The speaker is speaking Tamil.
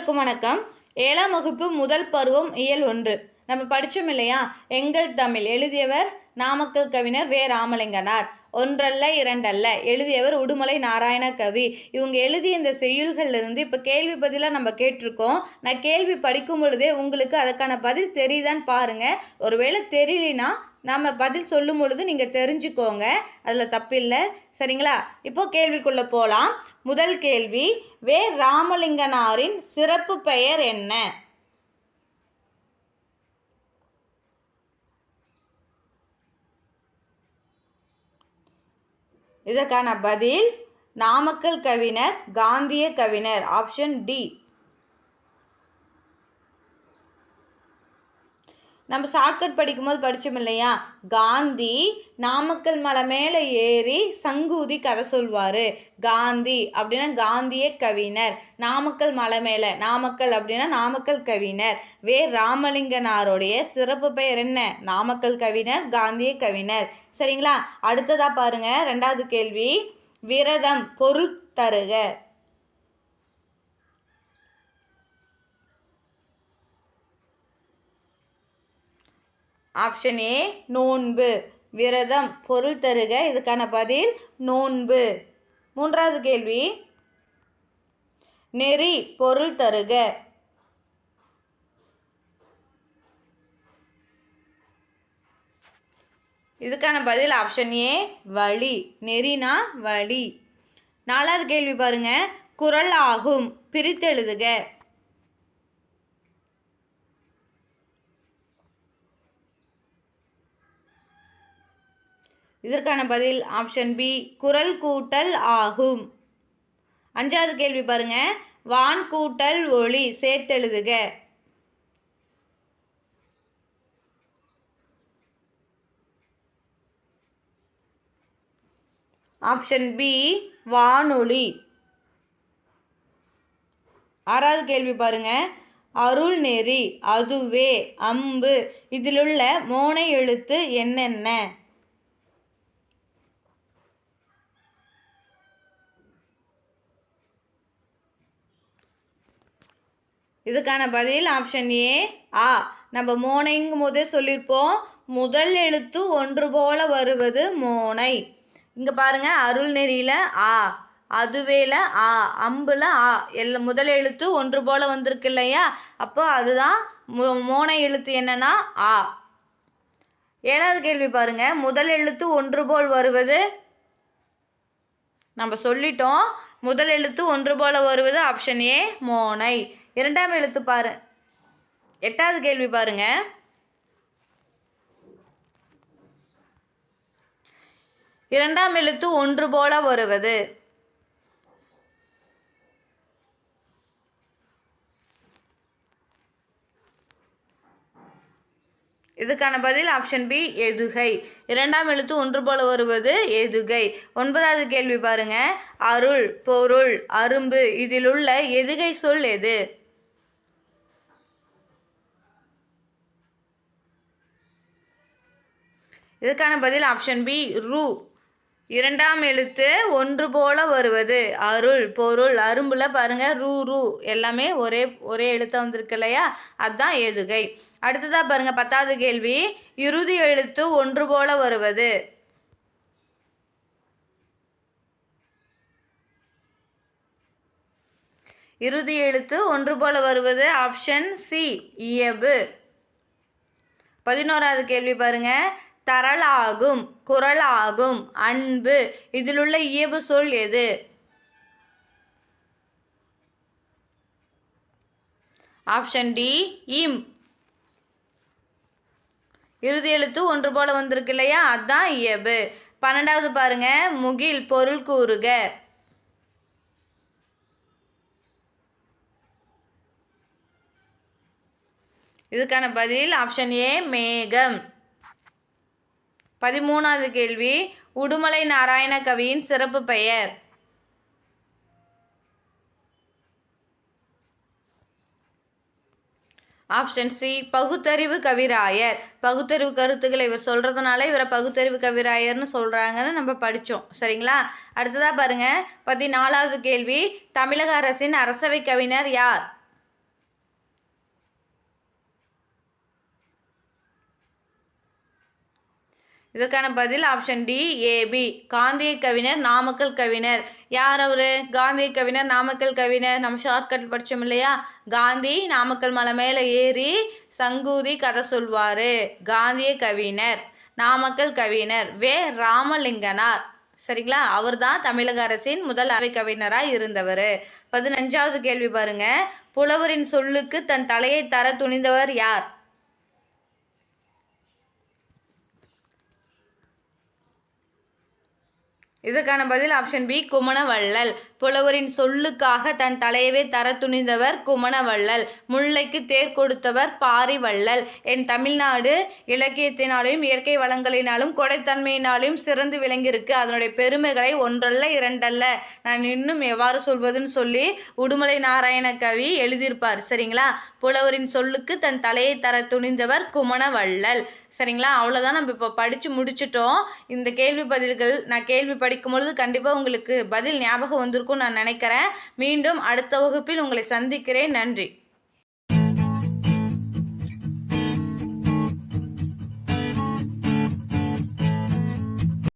அனைவருக்கும் வணக்கம். 7ஆம் வகுப்பு முதல் பருவம் இயல் 1 நம்ம படித்தோம் இல்லையா? எங்கள் தமிழ் எழுதியவர் நாமக்கல் கவிஞர் வே. ராமலிங்கனார். ஒன்றல்ல இரண்டல்ல எழுதியவர் உடுமலை நாராயண கவி. இவங்க எழுதிய இந்த செய்யுள்கள்லேருந்து இப்போ கேள்வி பதிலாக நம்ம கேட்டிருக்கோம். நான் கேள்வி படிக்கும் பொழுதே உங்களுக்கு அதுக்கான பதில் தெரியுதான்னு பாருங்கள். ஒருவேளை தெரியலனா நம்ம பதில் சொல்லும் பொழுது நீங்கள் தெரிஞ்சுக்கோங்க, அதில் தப்பில்லை, சரிங்களா? இப்போது கேள்விக்குள்ளே போகலாம். முதல் கேள்வி, வே. ராமலிங்கனாரின் சிறப்பு பெயர் என்ன? இதற்கான பதில் நாமக்கல் கவிஞர், காந்திய கவிஞர். Option D. நம்ம ஷார்ட்கட் படிக்கும்போது படித்தோம் இல்லையா? காந்தி நாமக்கல் மலை மேலே ஏறி சங்கூதி கதை சொல்வார். காந்தி அப்படின்னா காந்திய கவிஞர், நாமக்கல் மலை மேலே, நாமக்கல் அப்படின்னா நாமக்கல் கவிஞர். வே. ராமலிங்கனாருடைய சிறப்பு பெயர் என்ன? நாமக்கல் கவிஞர், காந்திய கவிஞர். சரிங்களா? அடுத்ததாக பாருங்க, ரெண்டாவது கேள்வி, விரதம் பொருள் தருக. ஆப்ஷன் ஏ நோன்பு. விரதம் பொருள் தருக, இதுக்கான பதில் நோன்பு. மூன்றாவது கேள்வி, நெறி பொருள் தருக. இதுக்கான பதில் ஆப்ஷன் ஏ வழி. நெறினா வழி. நாலாவது கேள்வி பாருங்க, குறள் ஆகும், பிரித்தெழுதுக. இதற்கான பதில் ஆப்ஷன் பி, குறள் கூட்டல் ஆகும். அஞ்சாவது கேள்வி பாருங்க, வான் கூட்டல் ஒளி சேர்த்தெழுதுக. ஆப்ஷன் பி, வானொலி. ஆறாவது கேள்வி பாருங்க, அருள் நெறி, அதுவே, அம்பு, இதிலுள்ள மோனை எழுத்து என்னென்ன? இதுக்கான பதில் ஆப்ஷன் ஏ ஆ. நம்ம மோனைங்கும் போதே சொல்லியிருப்போம், முதல் எழுத்து ஒன்று போல வருவது மோனை. இங்கே பாருங்க, அருள் நெறியில் ஆ, அதுவேல ஆ, அம்புல ஆ, முதல் எழுத்து ஒன்று போல வந்திருக்கு இல்லையா? அப்போ அதுதான் மோனை எழுத்து என்னன்னா ஆ. ஏழாவது கேள்வி பாருங்க, முதல் எழுத்து ஒன்று போல் வருவது, நம்ம சொல்லிட்டோம், முதல் எழுத்து ஒன்று போல வருவது ஆப்ஷன் ஏ மோனை. இரண்டாம் எழுத்து பாரு. எட்டாவது கேள்வி பாருங்க, இரண்டாம் எழுத்து ஒன்று போல வருவது. இதுக்கான பதில் ஆப்ஷன் பி எதுகை. இரண்டாம் எழுத்து ஒன்று போல வருவது எதுகை. ஒன்பதாவது கேள்வி பாருங்க, அருள், பொருள், அரும்பு, இதில் உள்ள எதுகை சொல் எது? இதுக்கான பதில் ஆப்ஷன் பி ரு. இரண்டாம் எழுத்து ஒன்று போல வருவது அருள், பொருள், அரும்புல பாருங்க ரூ ரூ எல்லாமே ஒரே எழுத்தாக வந்திருக்கு இல்லையா? அதுதான் எதுகை. அடுத்ததாக பாருங்க, பத்தாவது கேள்வி, இறுதி எழுத்து ஒன்று போல வருவது. இறுதி எழுத்து ஒன்று போல வருவது ஆப்ஷன் சி இயபு. 11வது கேள்வி பாருங்க, தரலாகும், குறளாகும், அன்பு, இதிலுள்ள இயல்பு சொல் எது? ஆப்ஷன் டி இம். இறுதி எழுத்து ஒன்று போல வந்திருக்கு இல்லையா? அதுதான் இயல்பு. 12வது பாருங்க, முகில் பொருள் கூறுக. இதுக்கான பதில் ஆப்ஷன் ஏ மேகம். 13வது கேள்வி, உடுமலை நாராயண கவியின் சிறப்பு பெயர். ஆப்ஷன் சி பகுத்தறிவு கவிராயர். பகுத்தறிவு கருத்துக்களை இவர் சொல்கிறதுனால இவரை பகுத்தறிவு கவிராயர்னு சொல்கிறாங்கன்னு நம்ம படித்தோம், சரிங்களா? அடுத்ததாக பாருங்கள், 14வது கேள்வி, தமிழக அரசின் அரசவை கவிஞர் யார்? இதற்கான பதில் ஆப்ஷன் டி ஏபி. காந்திய கவிஞர் நாமக்கல் கவிஞர். யார் அவரு? காந்திய கவிஞர் நாமக்கல் கவிஞர். நம்ம ஷார்ட்கட் படித்தோம் இல்லையா? காந்தி நாமக்கல் மலை மேலே ஏறி சங்கூதி கதை சொல்வார். காந்திய கவிஞர். நாமக்கல் கவிஞர் வே. ராமலிங்கனார். சரிங்களா? அவர் தான் தமிழக அரசின் முதல் அவை கவிஞராக இருந்தவர். 15வது கேள்வி பாருங்க. புலவரின் சொல்லுக்கு தன் தலையை தர துணிந்தவர் யார்? இதற்கான பதில் ஆப்ஷன் பி குமணவள்ளல். புலவரின் சொல்லுக்காக தன் தலையவே தர துணிந்தவர் குமணவள்ளல். முல்லைக்கு தேர் கொடுத்தவர் பாரிவள்ளல். என் தமிழ்நாடு இலக்கியத்தினாலும் இயற்கை வளங்களினாலும் கொடைத்தன்மையினாலும் சிறந்து விளங்கியிருக்கு. அதனுடைய பெருமைகளை ஒன்றல்ல இரண்டல்ல நான் இன்னும் எவ்வாறு சொல்வதுன்னு சொல்லி உடுமலை நாராயண கவி எழுதியிருப்பார். சரிங்களா? புலவரின் சொல்லுக்கு தன் தலையை தர துணிந்தவர் குமணவள்ளல். சரிங்களா? அவ்வளோதான். நம்ம இப்போ படித்து முடிச்சிட்டோம். இந்த கேள்வி பதில்கள் நான் கேள்வி படிக்கும் பொழுது கண்டிப்பாக உங்களுக்கு பதில் ஞாபகம் வந்திருக்கும் நான் நினைக்கிறேன். மீண்டும் அடுத்த வகுப்பில் உங்களை சந்திக்கிறேன். நன்றி.